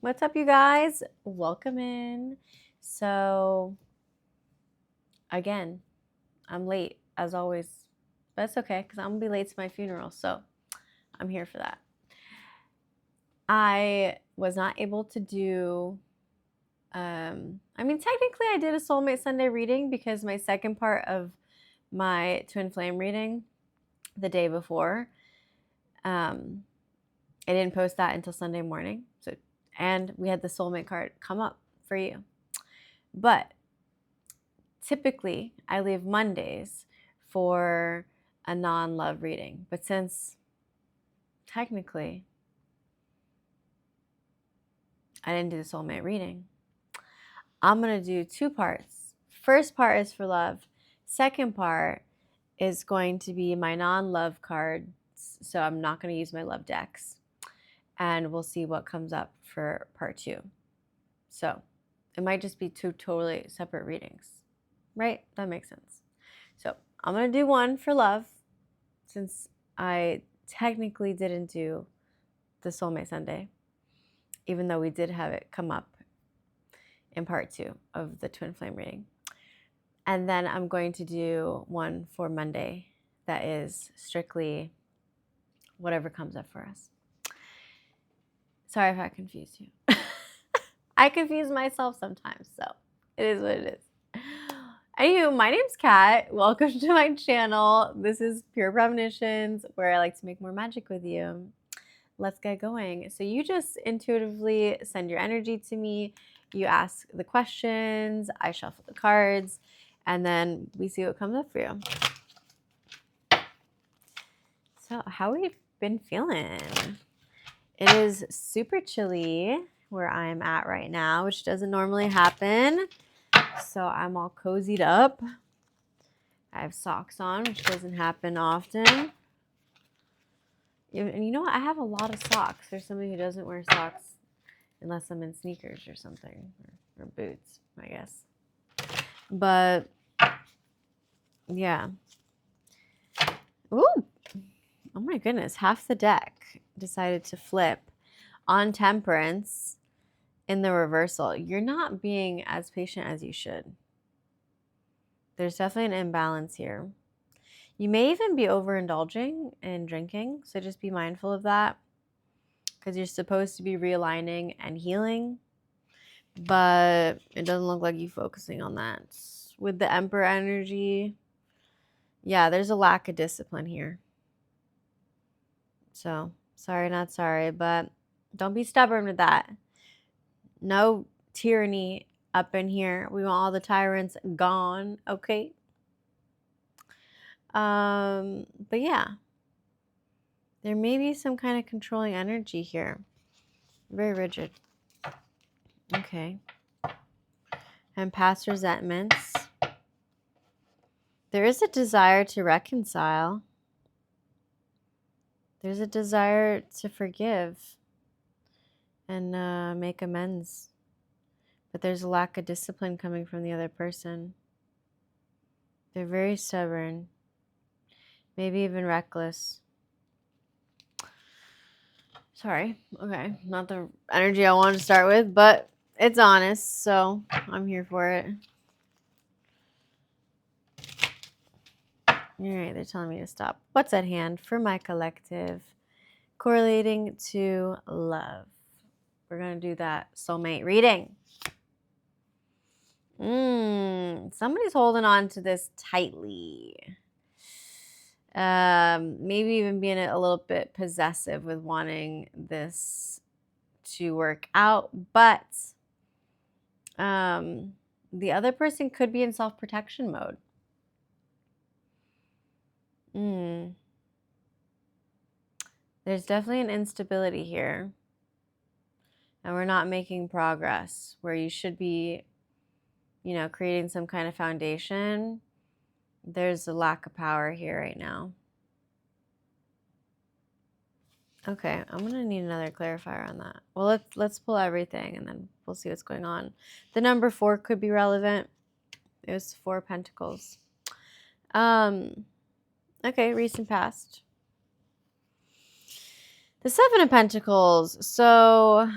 What's up, you guys? Welcome in. So, again, I'm late as always, but it's okay because I'm gonna be late to my funeral. So, I'm here for that. I was not able to do, technically, I did a Soulmate Sunday reading because my second part of my Twin Flame reading the day before, I didn't post that until Sunday morning. And we had the Soulmate card come up for you. But typically, I leave Mondays for a non-love reading. But since technically I didn't do the Soulmate reading, I'm going to do two parts. First part is for love. Second part is going to be my non-love cards. So I'm not going to use my love decks. And we'll see what comes up for part 2. So it might just be 2 totally separate readings. Right? That makes sense. So I'm going to do one for love since I technically didn't do the Soulmate Sunday, even though we did have it come up in part 2 of the Twin Flame reading. And then I'm going to do one for Monday that is strictly whatever comes up for us. Sorry if I confused you. I confuse myself sometimes, so it is what it is. Anywho, my name's Kat. Welcome to my channel. This is Pure Premonitions, where I like to make more magic with you. Let's get going. So you just intuitively send your energy to me. You ask the questions, I shuffle the cards, and then we see what comes up for you. So how have you been feeling? It is super chilly where I'm at right now, which doesn't normally happen. So I'm all cozied up. I have socks on, which doesn't happen often. And you know what? I have a lot of socks. There's somebody who doesn't wear socks unless I'm in sneakers or something, or boots, I guess. But yeah. Ooh. Oh my goodness. Half the deck decided to flip on Temperance in the reversal. You're not being as patient as you should. There's definitely an imbalance here. You may even be overindulging in drinking, so just be mindful of that because you're supposed to be realigning and healing, but it doesn't look like you focusing on that. With the Emperor energy, yeah, there's a lack of discipline here. So, sorry, not sorry, but don't be stubborn with that. No tyranny up in here. We want all the tyrants gone, okay? But yeah, there may be some kind of controlling energy here. Very rigid. Okay. And past resentments. There is a desire to reconcile. There's a desire to forgive and make amends. But there's a lack of discipline coming from the other person. They're very stubborn. Maybe even reckless. Sorry. Okay. Not the energy I wanted to start with, but it's honest, so I'm here for it. All right, they're telling me to stop. What's at hand for my collective? Correlating to love. We're going to do that soulmate reading. Somebody's holding on to this tightly. Maybe even being a little bit possessive with wanting this to work out, but the other person could be in self-protection mode. There's definitely an instability here, and we're not making progress where you should be, creating some kind of foundation. There's a lack of power here right now. Okay, I'm gonna need another clarifier on that. Well, let's pull everything and then we'll see what's going on. The number 4 could be relevant. It was 4 Pentacles. Okay, recent past. The 7 of Pentacles. So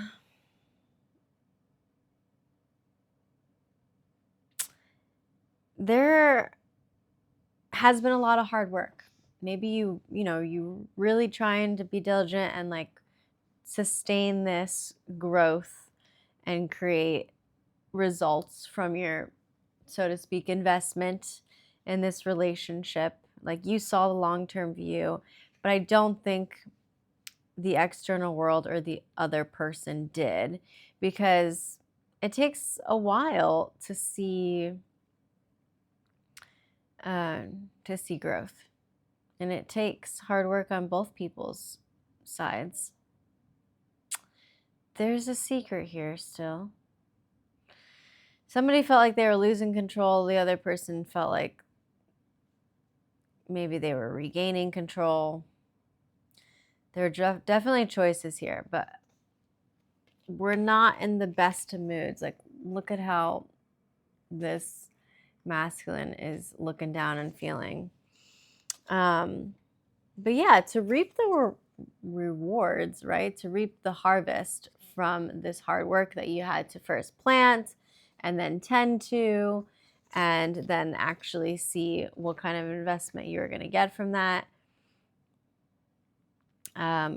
there has been a lot of hard work. Maybe you really trying to be diligent and like sustain this growth and create results from your, so to speak, investment in this relationship. Like you saw the long-term view, but I don't think the external world or the other person did, because it takes a while to see growth, and it takes hard work on both people's sides. There's a secret here still. Somebody felt like they were losing control. The other person felt like maybe they were regaining control. There are definitely choices here, but we're not in the best of moods. Like, look at how this masculine is looking down and feeling. But yeah, to reap the rewards, right? To reap the harvest from this hard work that you had to first plant and then tend to, and then actually see what kind of investment you were going to get from that,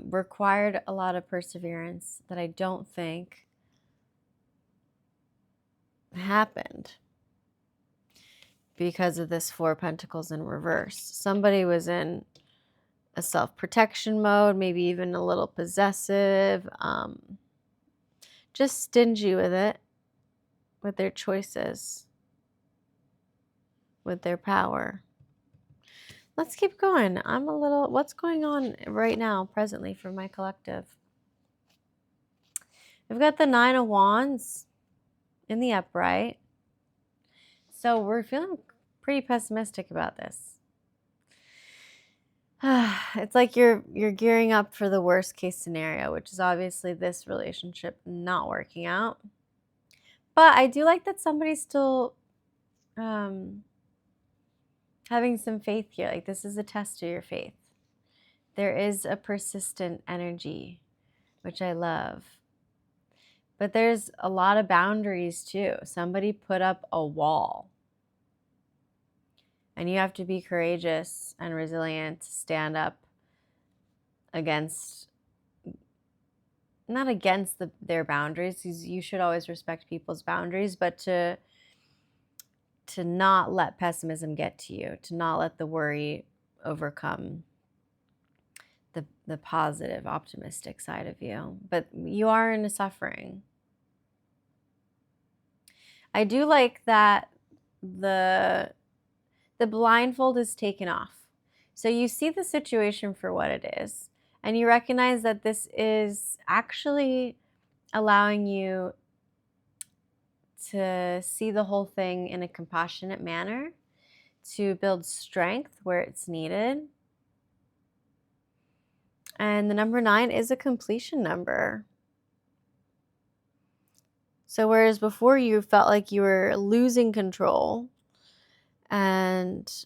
required a lot of perseverance that I don't think happened because of this Four of Pentacles in reverse. Somebody was in a self-protection mode, maybe even a little possessive, just stingy with it, with their choices, with their power. Let's keep going. What's going on right now, presently, for my collective? We've got the Nine of Wands in the upright. So we're feeling pretty pessimistic about this. It's like you're gearing up for the worst case scenario, which is obviously this relationship not working out. But I do like that somebody's still having some faith here. Like, this is a test of your faith. There is a persistent energy, which I love. But there's a lot of boundaries too. Somebody put up a wall. And you have to be courageous and resilient to stand up against, not against their boundaries, because you should always respect people's boundaries, but to not let pessimism get to you, to not let the worry overcome the positive, optimistic side of you. But you are in a suffering. I do like that the blindfold is taken off. So you see the situation for what it is, and you recognize that this is actually allowing you to see the whole thing in a compassionate manner, to build strength where it's needed. And the number 9 is a completion number. So whereas before you felt like you were losing control and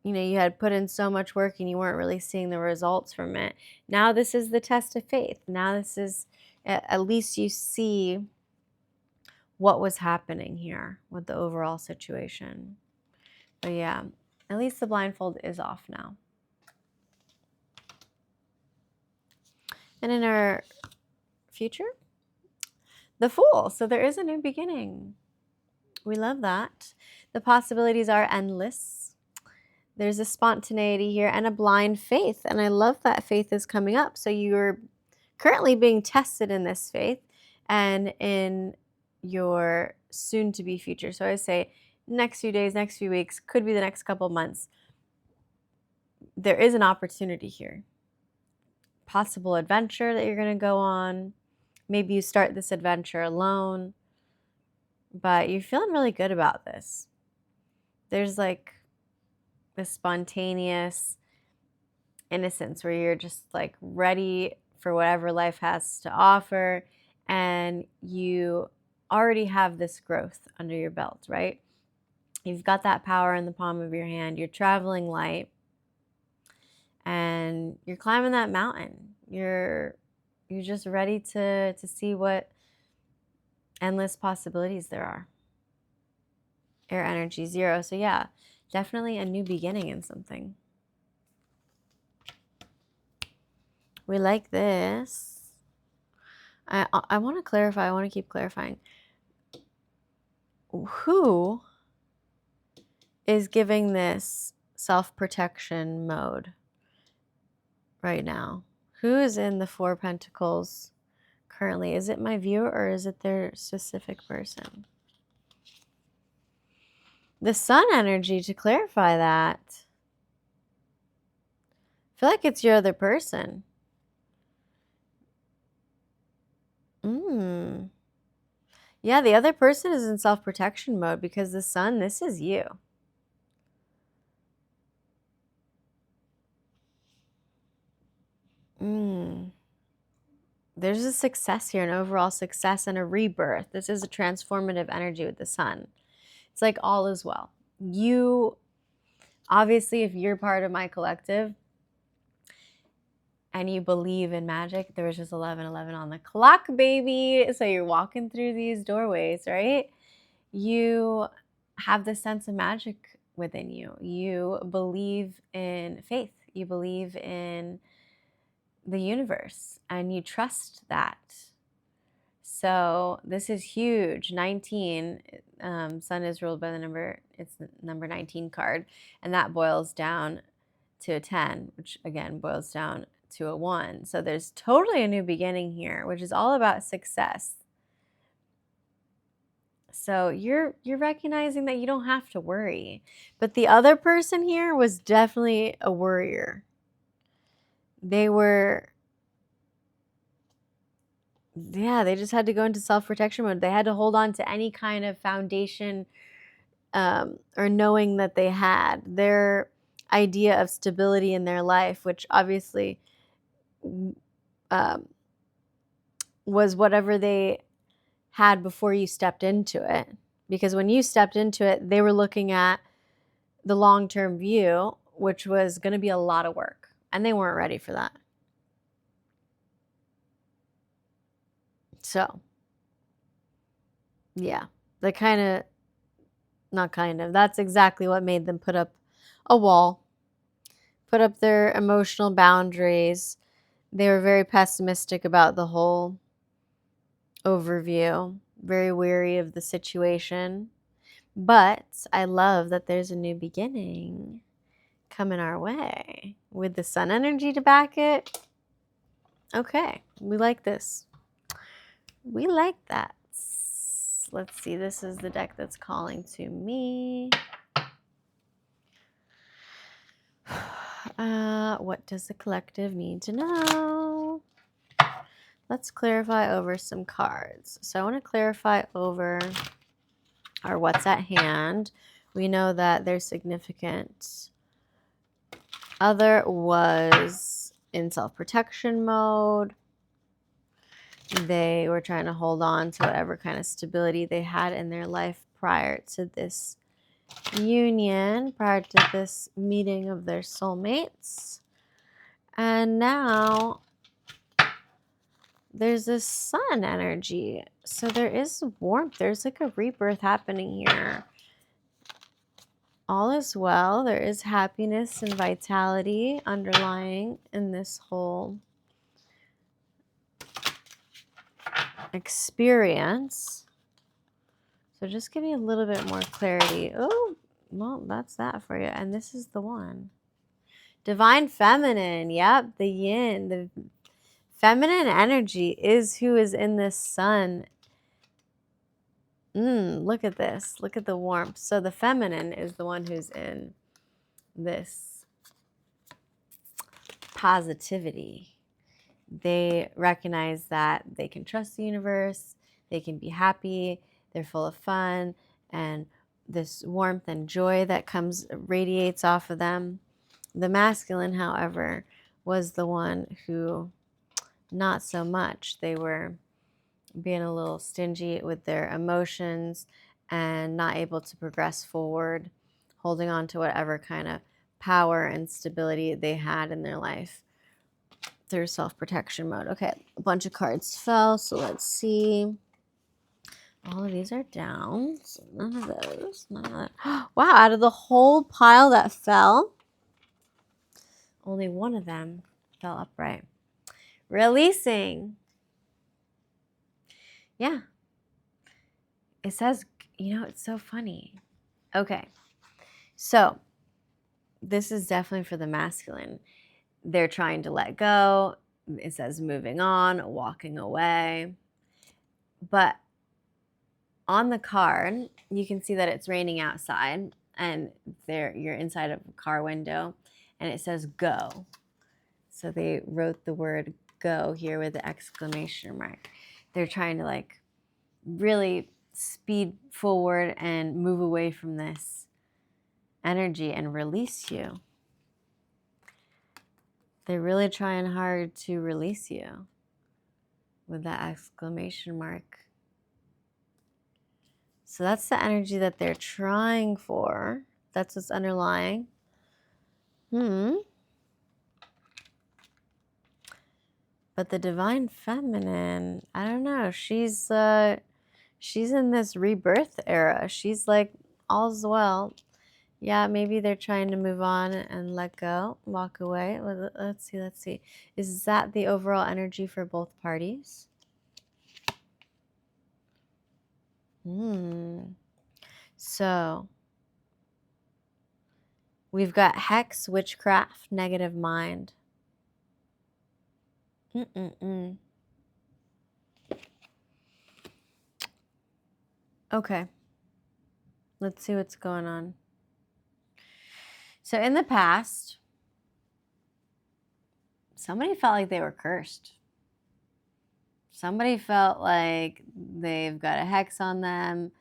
you had put in so much work and you weren't really seeing the results from it, now this is the test of faith. Now this is, at least you see what was happening here with the overall situation. But yeah, at least the blindfold is off now. And in our future, the Fool. So there is a new beginning. We love that. The possibilities are endless. There's a spontaneity here and a blind faith. And I love that faith is coming up. So you're currently being tested in this faith and in your soon-to-be future. So I say next few days, next few weeks, could be the next couple months. There is an opportunity here. Possible adventure that you're going to go on. Maybe you start this adventure alone, but you're feeling really good about this. There's like this spontaneous innocence where you're just like ready for whatever life has to offer, and you already have this growth under your belt, right? You've got that power in the palm of your hand. You're traveling light, and you're climbing that mountain. You're just ready to see what endless possibilities there are. air energy 0. So yeah, definitely a new beginning in something. We like this. I want to clarify. I want to keep clarifying. Who is giving this self-protection mode right now? Who is in the 4 Pentacles currently? Is it my viewer or is it their specific person? The Sun energy, to clarify that. I feel like it's your other person. Yeah, the other person is in self-protection mode because the Sun, this is you. There's a success here, an overall success and a rebirth. This is a transformative energy with the Sun. It's like all is well. You, obviously, if you're part of my collective and you believe in magic, there was just 11:11 on the clock, baby. So you're walking through these doorways, right? You have this sense of magic within you. You believe in faith. You believe in the universe and you trust that. So this is huge. 19, Sun is ruled by it's the number 19 card, and that boils down to a 10, which again boils down to a 1. So there's totally a new beginning here, which is all about success. So you're recognizing that you don't have to worry. But the other person here was definitely a worrier. They just had to go into self-protection mode. They had to hold on to any kind of foundation or knowing that they had their idea of stability in their life, which obviously was whatever they had before you stepped into it. Because when you stepped into it, they were looking at the long-term view, which was going to be a lot of work, and they weren't ready for that. So, yeah, that's exactly what made them put up a wall, put up their emotional boundaries. They were very pessimistic about the whole overview, very wary of the situation. But I love that there's a new beginning coming our way with the Sun energy to back it. Okay, we like this. We like that. Let's see, this is the deck that's calling to me. What does the collective need to know? Let's clarify over some cards. So I want to clarify over our what's at hand. We know that their significant other was in self-protection mode. They were trying to hold on to whatever kind of stability they had in their life prior to this union, prior to this meeting of their soulmates. And now there's this Sun energy. So there is warmth. There's like a rebirth happening here. All is well. There is happiness and vitality underlying in this whole experience. So just give me a little bit more clarity. Oh, well, that's that for you. And this is the one. Divine Feminine. Yep, the yin. The feminine energy is who is in this Sun. Look at this. Look at the warmth. So the feminine is the one who's in this positivity. They recognize that they can trust the universe. They can be happy. They're full of fun. And this warmth and joy that radiates off of them. The masculine, however, was the one who, not so much. They were being a little stingy with their emotions and not able to progress forward, holding on to whatever kind of power and stability they had in their life through self-protection mode. Okay, a bunch of cards fell, so let's see. All of these are down. So none of those. None of that. Wow, out of the whole pile that fell, only one of them fell upright. Releasing. Yeah. It says, it's so funny. Okay. So this is definitely for the masculine. They're trying to let go. It says moving on, walking away. But on the card, you can see that it's raining outside and you're inside of a car window and it says go. So they wrote the word go here with the exclamation mark. They're trying to really speed forward and move away from this energy and release you. They're really trying hard to release you with that exclamation mark. So that's the energy that they're trying for. That's what's underlying. But the divine feminine, I don't know. She's in this rebirth era. She's like, all's well. Yeah, maybe they're trying to move on and let go, walk away. Let's see. Is that the overall energy for both parties? So we've got hex, witchcraft, negative mind. Okay. Let's see what's going on. So in the past, somebody felt like they were cursed. Somebody felt like they've got a hex on them,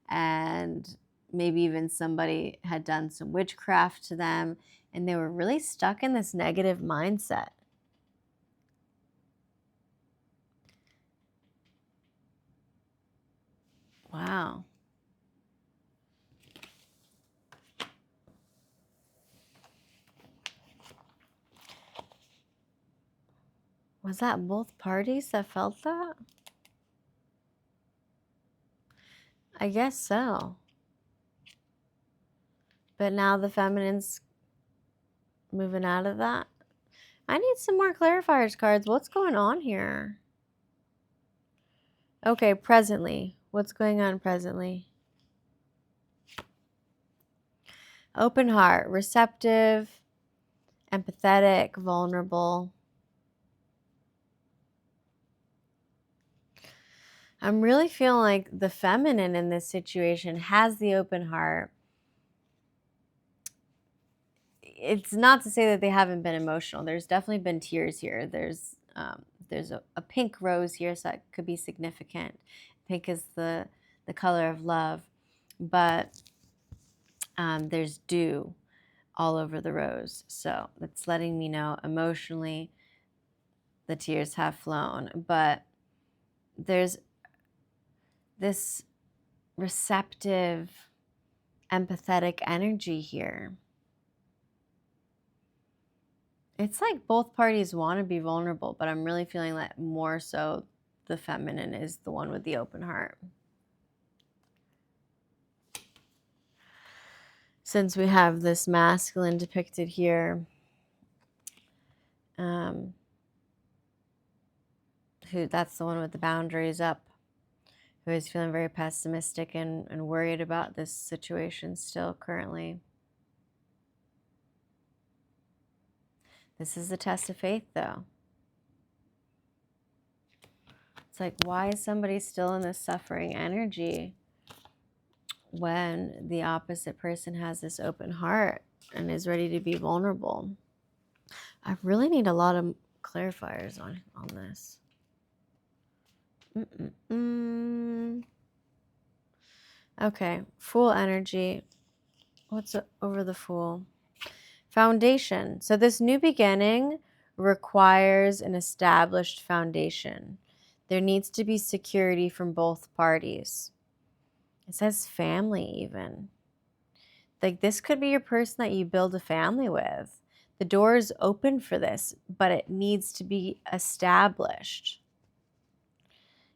and maybe even somebody had done some witchcraft to them, and they were really stuck in this negative mindset. Wow. Was that both parties that felt that? I guess so. But now the feminine's moving out of that. I need some more clarifiers cards. What's going on here? Okay, presently. What's going on presently? Open heart, receptive, empathetic, vulnerable. I'm really feeling like the feminine in this situation has the open heart. It's not to say that they haven't been emotional. There's definitely been tears here. There's a pink rose here, so that could be significant. Pink is the color of love, but there's dew all over the rose. So it's letting me know emotionally the tears have flown. But there's this receptive, empathetic energy here. It's like both parties want to be vulnerable, but I'm really feeling that more so the feminine is the one with the open heart. Since we have this masculine depicted here, that's the one with the boundaries up, who is feeling very pessimistic and worried about this situation still currently. This is a test of faith, though. It's like, why is somebody still in this suffering energy when the opposite person has this open heart and is ready to be vulnerable? I really need a lot of clarifiers on this. Okay, Fool energy. What's over the Fool? Foundation. So this new beginning requires an established foundation. There needs to be security from both parties. It says family even. Like, this could be your person that you build a family with. The door is open for this, but it needs to be established.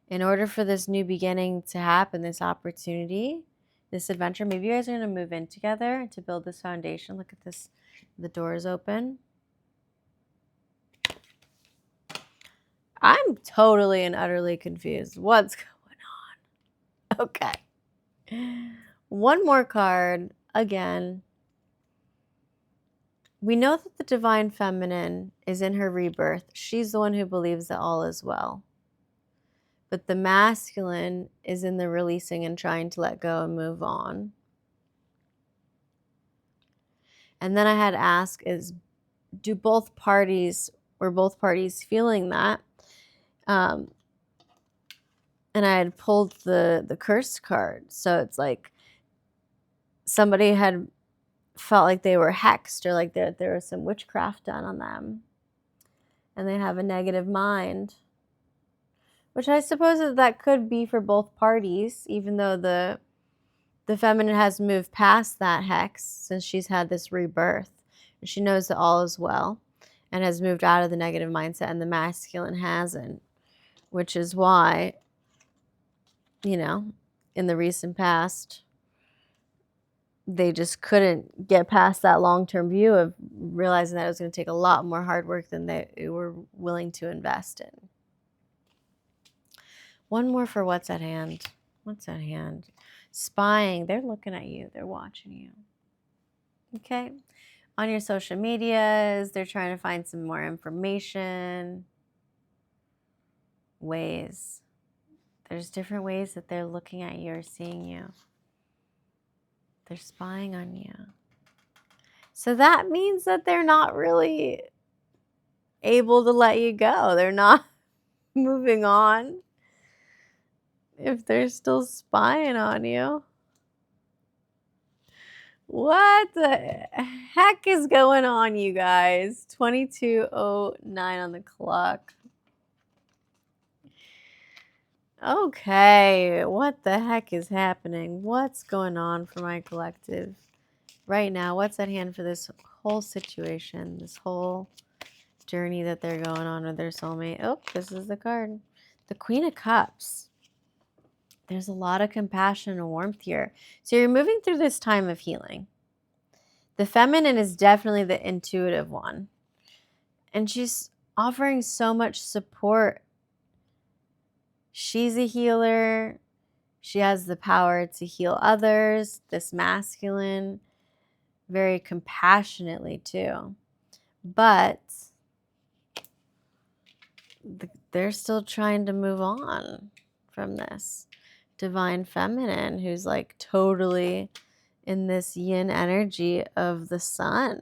In order for this new beginning to happen, this opportunity, this adventure, maybe you guys are going to move in together to build this foundation. Look at this. The door is open. I'm totally and utterly confused. What's going on? Okay. One more card. Again, we know that the divine feminine is in her rebirth. She's the one who believes that all is well. But the masculine is in the releasing and trying to let go and move on. And then I had asked is, were both parties feeling that? And I had pulled the cursed card. So it's like somebody had felt like they were hexed, or like there was some witchcraft done on them. And they have a negative mind. Which I suppose that could be for both parties, even though the feminine has moved past that hex since she's had this rebirth. And she knows that all is well and has moved out of the negative mindset, and the masculine hasn't. Which is why, in the recent past, they just couldn't get past that long-term view of realizing that it was going to take a lot more hard work than they were willing to invest in. One more for what's at hand. What's at hand? Spying. They're looking at you. They're watching you. Okay? On your social medias, they're trying to find some more information. Ways. There's different ways that they're looking at you or seeing you. They're spying on you. So that means that they're not really able to let you go. They're not moving on if they're still spying on you. What the heck is going on, you guys? 22:09 on the clock. Okay, what the heck is happening? What's going on for my collective right now? What's at hand for this whole situation, this whole journey that they're going on with their soulmate? Oh, this is the card. The Queen of Cups. There's a lot of compassion and warmth here. So you're moving through this time of healing. The feminine is definitely the intuitive one. And she's offering so much support. She's a healer. She has the power to heal others. This masculine, very compassionately too. But they're still trying to move on from this divine feminine who's like totally in this yin energy of the sun.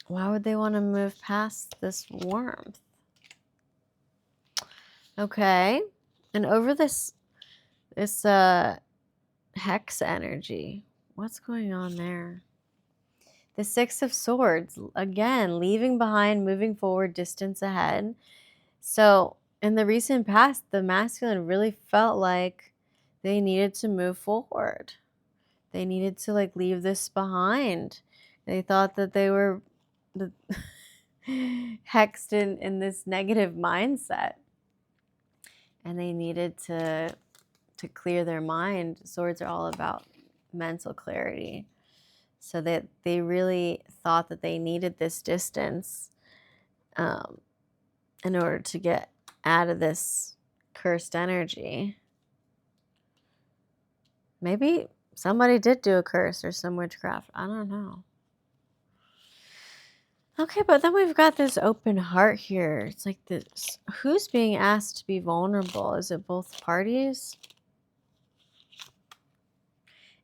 Why would they want to move past this warmth? Okay. And over this hex energy, what's going on there? The Six of Swords, again, leaving behind, moving forward, distance ahead. So in the recent past, the masculine really felt like they needed to move forward. They needed to like leave this behind. They thought that they were hexed in this negative mindset. And they needed to clear their mind. Swords are all about mental clarity. So that they really thought that they needed this distance in order to get out of this cursed energy. Maybe somebody did do a curse or some witchcraft. I don't know. Okay, but then we've got this open heart here. It's like this. Who's being asked to be vulnerable? Is it both parties?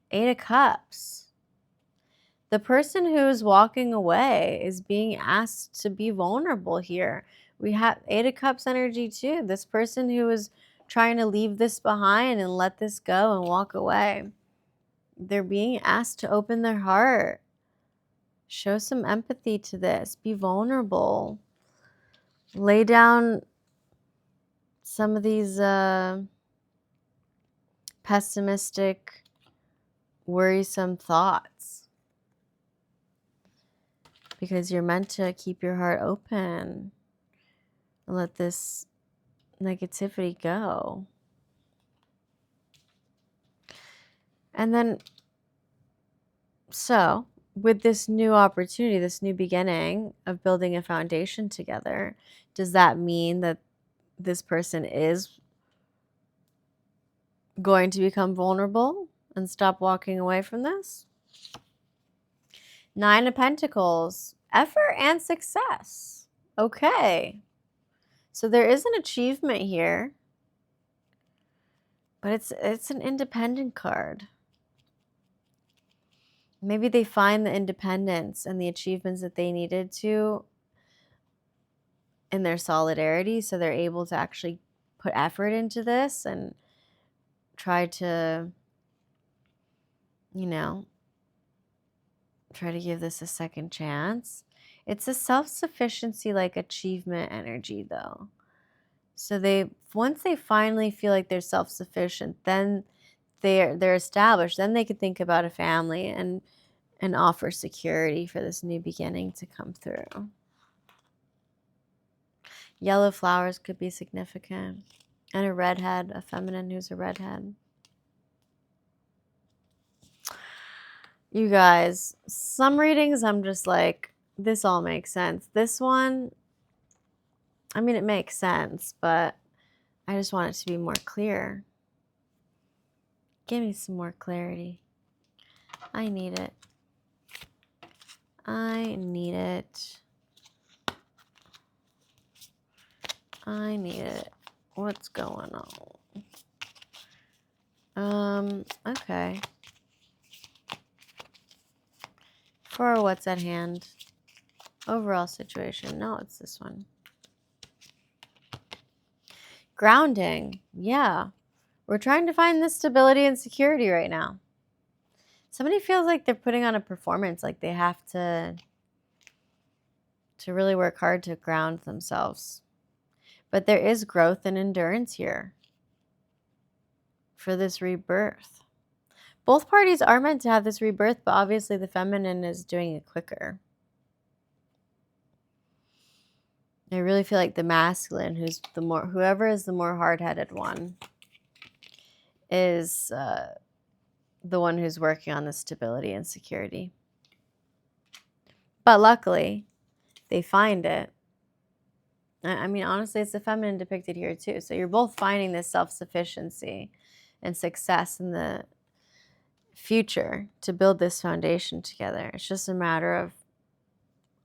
Eight of Cups. The person who is walking away is being asked to be vulnerable here. We have Eight of Cups energy too. This person who is trying to leave this behind and let this go and walk away. They're being asked to open their heart. Show some empathy to this. Be vulnerable. Lay down some of these pessimistic, worrisome thoughts. Because you're meant to keep your heart open and let this negativity go. And then, so with this new opportunity, this new beginning of building a foundation together, does that mean that this person is going to become vulnerable and stop walking away from this? 9 of Pentacles, effort and success. Okay. So there is an achievement here, but it's an independent card. Maybe they find the independence and the achievements that they needed to in their solidarity, so they're able to actually put effort into this and try to, try to give this a second chance. It's a self-sufficiency, like achievement energy, though. So once they finally feel like they're self-sufficient, then they're established. Then they could think about a family and offer security for this new beginning to come through. Yellow flowers could be significant. And a redhead, a feminine who's a redhead. You guys, some readings I'm just like, this all makes sense. This one, I mean, it makes sense, but I just want it to be more clear. Give me some more clarity. I need it. I need it. I need it. What's going on? Okay. For what's at hand. Overall situation. No, it's this one. Grounding. Yeah. We're trying to find this stability and security right now. Somebody feels like they're putting on a performance, like they have to really work hard to ground themselves. But there is growth and endurance here for this rebirth. Both parties are meant to have this rebirth, but obviously the feminine is doing it quicker. I really feel like the masculine, whoever is the more hard-headed one, is the one who's working on the stability and security. But luckily, they find it. I mean, honestly, it's the feminine depicted here too. So you're both finding this self-sufficiency and success in the future to build this foundation together. It's just a matter of,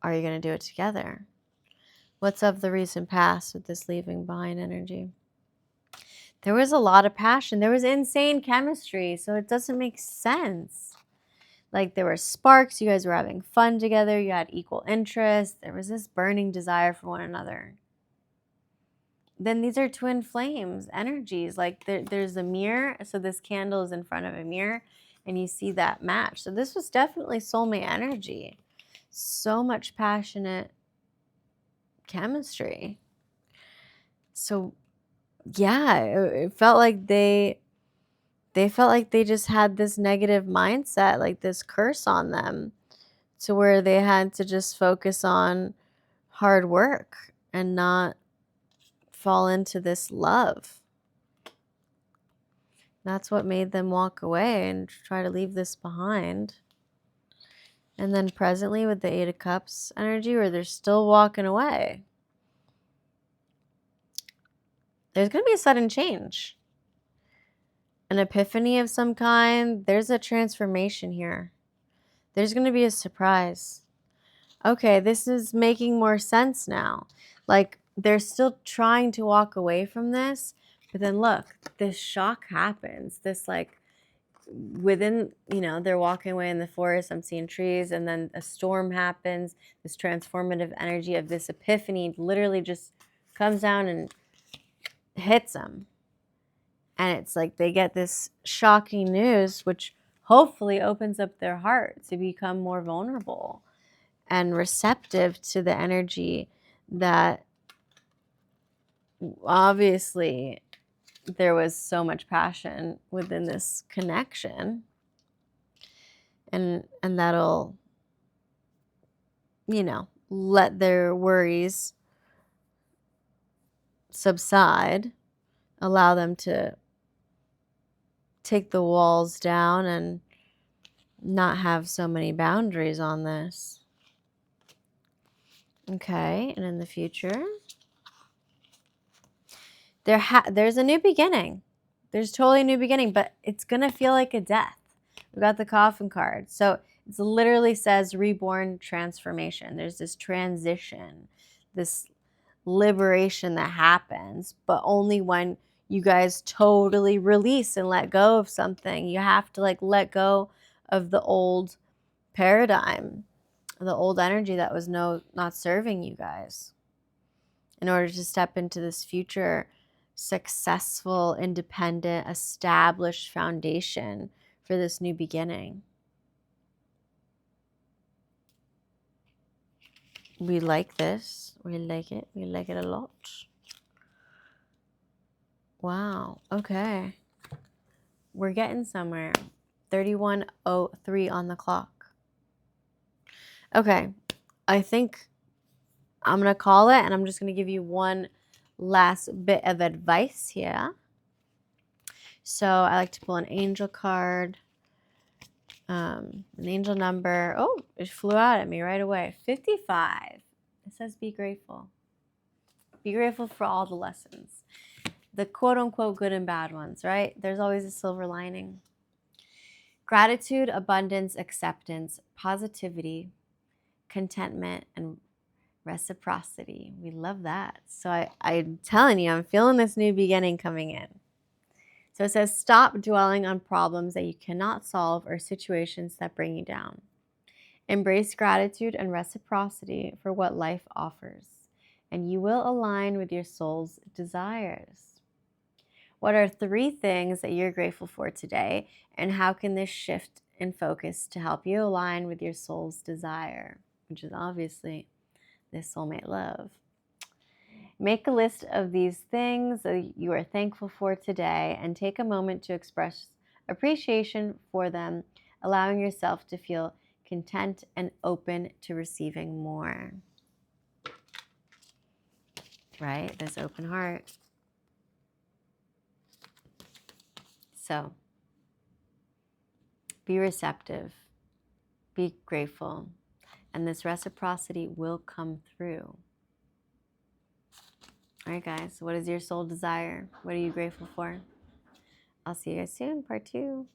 are you going to do it together? What's of the recent past with this leaving behind energy? There was a lot of passion. There was insane chemistry, so it doesn't make sense. Like there were sparks. You guys were having fun together. You had equal interests. There was this burning desire for one another. Then these are twin flames energies. Like there's a mirror. So this candle is in front of a mirror and you see that match. So this was definitely soulmate energy. So much passionate chemistry. So yeah, it felt like they felt like they just had this negative mindset, like this curse on them, to where they had to just focus on hard work and not fall into this love. That's what made them walk away and try to leave this behind. And then presently with the 8 of Cups energy, where they're still walking away, there's going to be a sudden change. An epiphany of some kind. There's a transformation here. There's going to be a surprise. Okay, this is making more sense now. Like, they're still trying to walk away from this, but then look, this shock happens. This, like, within, they're walking away in the forest. I'm seeing trees, and then a storm happens. This transformative energy of this epiphany literally just comes down and hits them. And it's like they get this shocking news, which hopefully opens up their heart to become more vulnerable and receptive to the energy that obviously there was so much passion within this connection. And that'll, let their worries subside, allow them to take the walls down and not have so many boundaries on this. Okay, and in the future, there's a new beginning. There's totally a new beginning, but it's going to feel like a death. We got the coffin card. So it literally says reborn transformation. There's this transition, this liberation that happens, but only when you guys totally release and let go of something. You have to like let go of the old paradigm, the old energy that was not serving you guys, in order to step into this future successful, independent, established foundation for this new beginning. We like this. We like it. We like it a lot. Wow. Okay. We're getting somewhere. 31:03 on the clock. Okay. I think I'm going to call it, and I'm just going to give you one last bit of advice here. So I like to pull an angel card, an angel number. Oh, it flew out at me right away. 55. It says be grateful. Be grateful for all the lessons. The quote unquote good and bad ones, right? There's always a silver lining. Gratitude, abundance, acceptance, positivity, contentment, and reciprocity. We love that. So I'm telling you, I'm feeling this new beginning coming in. So it says, stop dwelling on problems that you cannot solve or situations that bring you down. Embrace gratitude and reciprocity for what life offers, and you will align with your soul's desires. What are 3 things that you're grateful for today, and how can this shift in focus to help you align with your soul's desire, which is obviously this soulmate love? Make a list of these things that you are thankful for today and take a moment to express appreciation for them, allowing yourself to feel content and open to receiving more. Right? This open heart. So, be receptive, be grateful, and this reciprocity will come through. All right, guys, what is your soul desire? What are you grateful for? I'll see you guys soon, part 2.